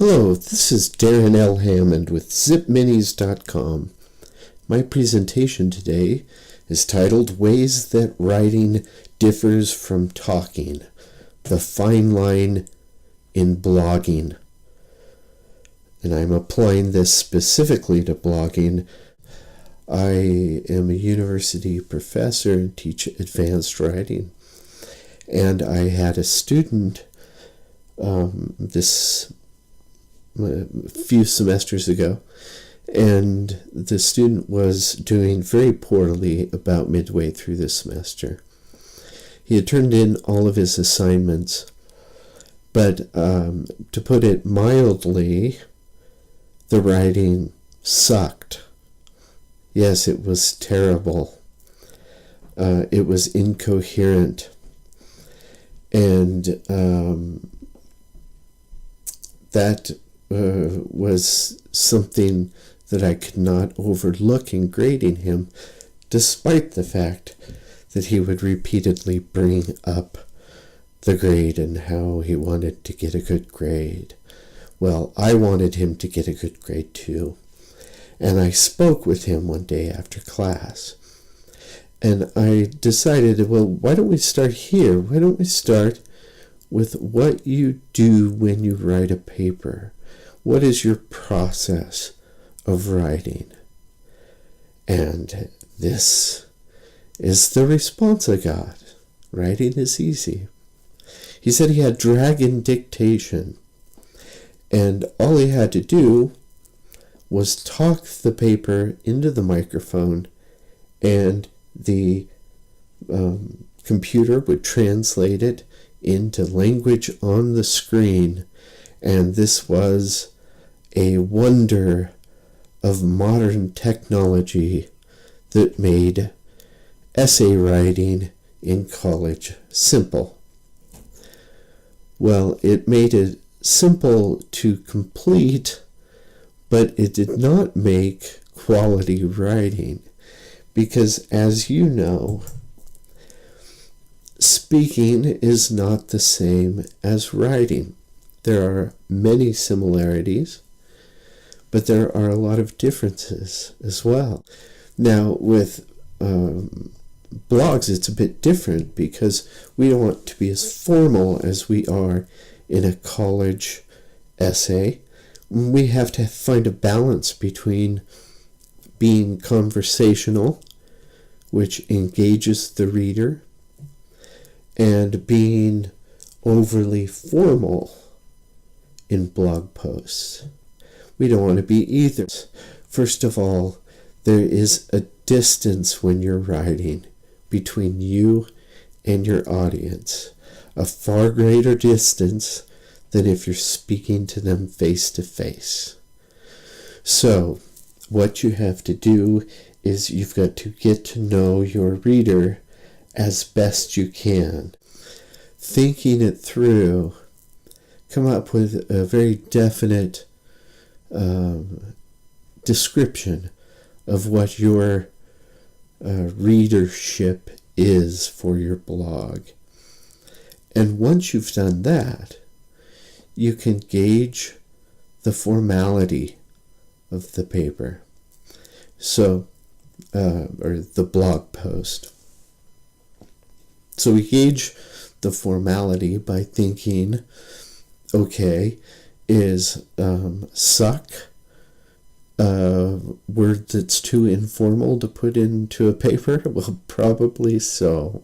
Hello, this is Darren L. Hammond with ZipMinis.com. My presentation today is titled Ways That Writing Differs from Talking, the Fine Line in Blogging. And I'm applying this specifically to blogging. I am a university professor and teach advanced writing. And I had a student a few semesters ago, and the student was doing very poorly about midway through the semester. He had turned in all of his assignments, but to put it mildly, the writing sucked. Yes, it was terrible. It was incoherent, and that was something that I could not overlook in grading him, despite the fact that he would repeatedly bring up the grade and how he wanted to get a good grade. Well, I wanted him to get a good grade too. And I spoke with him one day after class. And I decided, well, why don't we start here? Why don't we start with what you do when you write a paper? What is your process of writing? And this is the response I got. Writing is easy. He said he had dragon dictation, and all he had to do was talk the paper into the microphone, and the computer would translate it into language on the screen. And this was a wonder of modern technology that made essay writing in college simple. Well, it made it simple to complete, but it did not make quality writing, because as you know, speaking is not the same as writing. There are many similarities, but there are a lot of differences as well. Now, with blogs, it's a bit different because we don't want to be as formal as we are in a college essay. We have to find a balance between being conversational, which engages the reader, and being overly formal in blog posts. We don't want to be either. First of all, there is a distance when you're writing between you and your audience, a far greater distance than if you're speaking to them face to face. So, what you have to do is you've got to get to know your reader as best you can. Thinking it through, come up with a very definite description of what your readership is for your blog. And once you've done that, you can gauge the formality of the paper. So, or the blog post. So we gauge the formality by thinking, okay, is suck a word that's too informal to put into a paper? Well, probably so.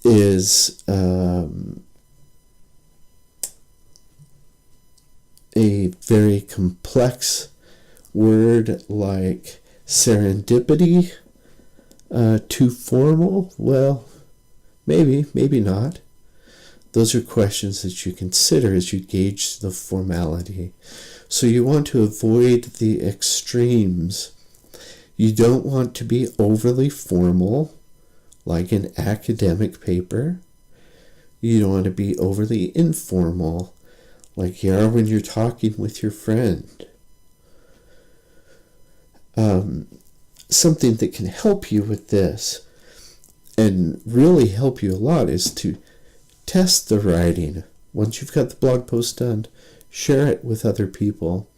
Is a very complex word like serendipity too formal? Well, maybe not. Those are questions that you consider as you gauge the formality. So you want to avoid the extremes. You don't want to be overly formal, like an academic paper. You don't want to be overly informal, like you are when you're talking with your friend. Something that can help you with this and really help you a lot is to test the writing once you've got the blog post done, share it with other people.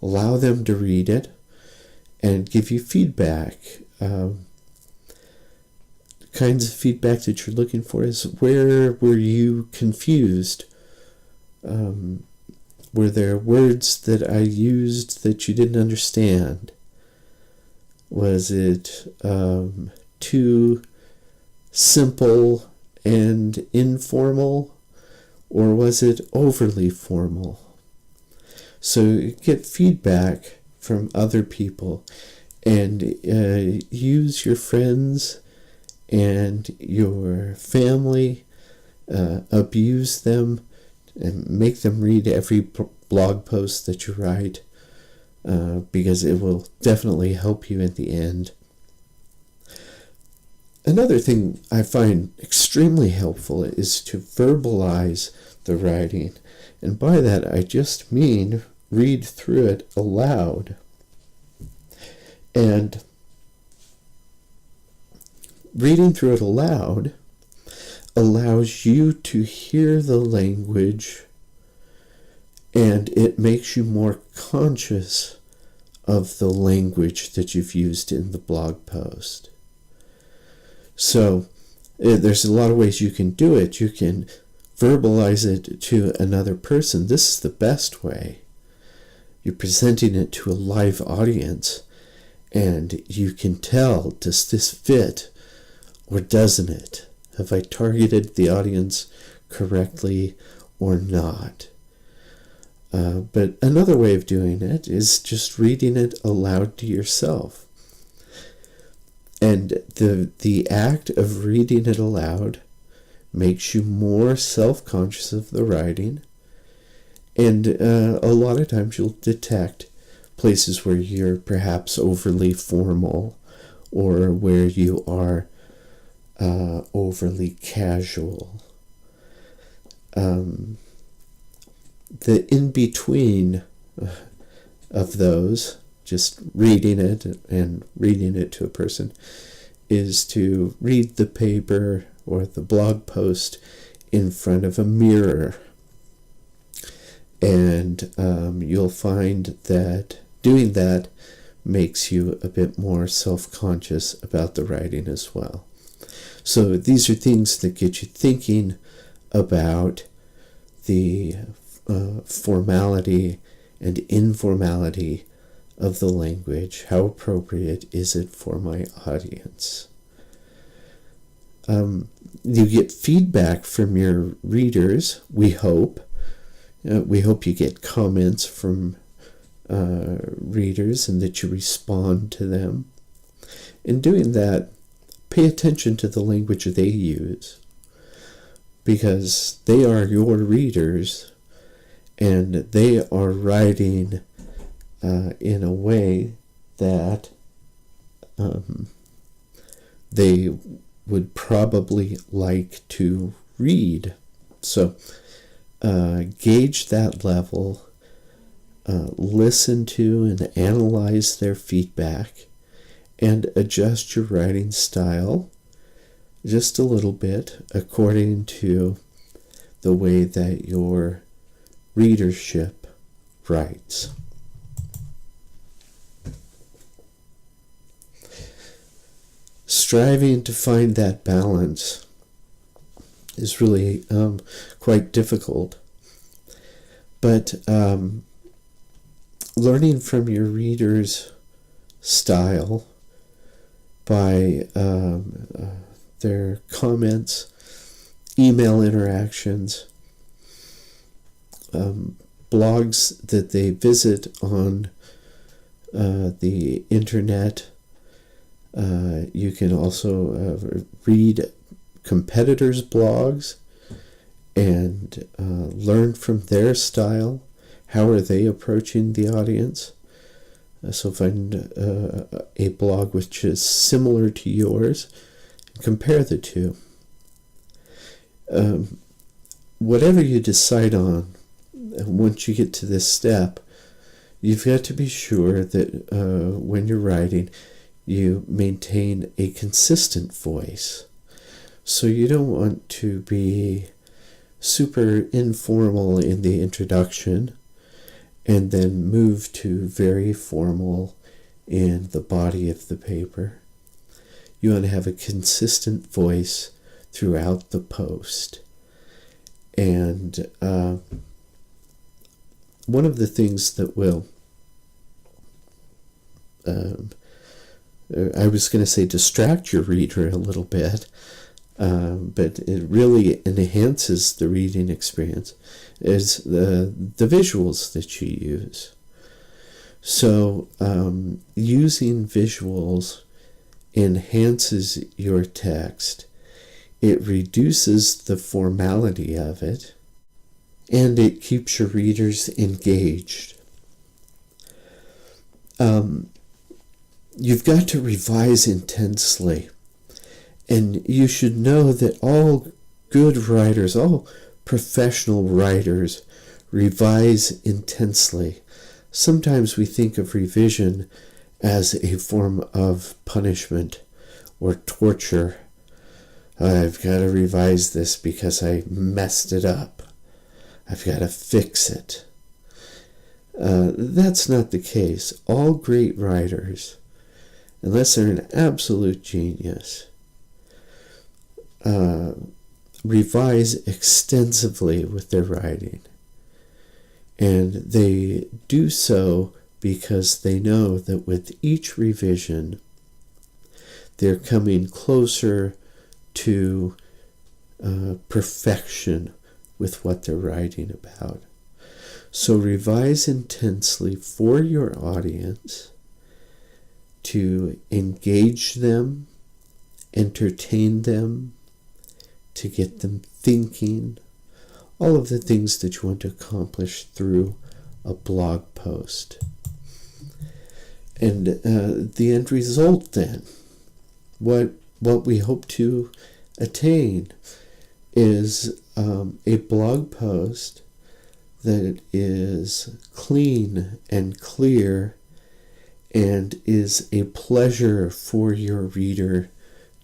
Allow them to read it and give you feedback. Kinds of feedback that you're looking for is, where were you confused? Were there words that I used that you didn't understand? Was it too simple and informal, or was it overly formal? So get feedback from other people, and use your friends and your family, abuse them, and make them read every blog post that you write, because it will definitely help you in the end. Another thing I find extremely helpful is to verbalize the writing. And by that, I just mean read through it aloud. And reading through it aloud allows you to hear the language, and it makes you more conscious of the language that you've used in the blog post. So there's a lot of ways you can do it. You can verbalize it to another person. This is the best way. You're presenting it to a live audience, and you can tell, does this fit or doesn't it? Have I targeted the audience correctly or not? But another way of doing it is just reading it aloud to yourself. And the act of reading it aloud makes you more self-conscious of the writing. And a lot of times you'll detect places where you're perhaps overly formal, or where you are overly casual. The in-between of those, just reading it and reading it to a person, is to read the paper or the blog post in front of a mirror. And you'll find that doing that makes you a bit more self-conscious about the writing as well. So these are things that get you thinking about the formality and informality of the language. How appropriate is it for my audience? You get feedback from your readers, we hope. We hope you get comments from readers and that you respond to them. In doing that, pay attention to the language they use, because they are your readers, and they are writing in a way that they would probably like to read. So gauge that level, listen to and analyze their feedback, and adjust your writing style just a little bit according to the way that your readership writes. Striving to find that balance is really quite difficult. But learning from your reader's style by their comments, email interactions, blogs that they visit on the internet. You can also read competitors' blogs and learn from their style. How are they approaching the audience? So find a blog which is similar to yours and compare the two. Whatever you decide on, once you get to this step, you've got to be sure that when you're writing, you maintain a consistent voice. So you don't want to be super informal in the introduction, and then move to very formal in the body of the paper. You want to have a consistent voice throughout the post. And one of the things that will, I was going to say distract your reader a little bit, but it really enhances the reading experience, is the visuals that you use. So using visuals enhances your text. It reduces the formality of it, and it keeps your readers engaged. You've got to revise intensely. And you should know that all good writers, all professional writers, revise intensely. Sometimes we think of revision as a form of punishment or torture. I've got to revise this because I messed it up. I've got to fix it. That's not the case. All great writers, unless they're an absolute genius, revise extensively with their writing. And they do so because they know that with each revision, they're coming closer to perfection with what they're writing about. So revise intensely for your audience to engage them, entertain them, to get them thinking, all of the things that you want to accomplish through a blog post. And the end result then, what we hope to attain is a blog post that is clean and clear and is a pleasure for your reader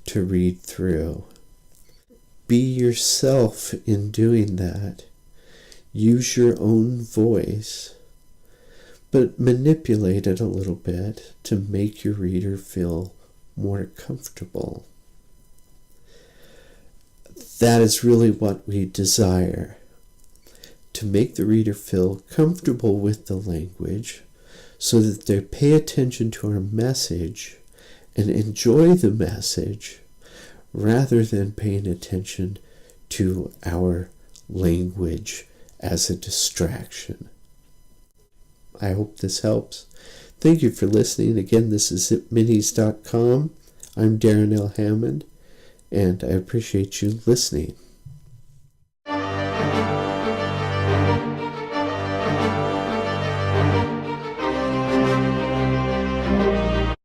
to read through. Be yourself in doing that. Use your own voice, but manipulate it a little bit to make your reader feel more comfortable. That is really what we desire, to make the reader feel comfortable with the language so that they pay attention to our message and enjoy the message rather than paying attention to our language as a distraction. I hope this helps. Thank you for listening. Again, this is zipminis.com. I'm Darren L. Hammond, and I appreciate you listening.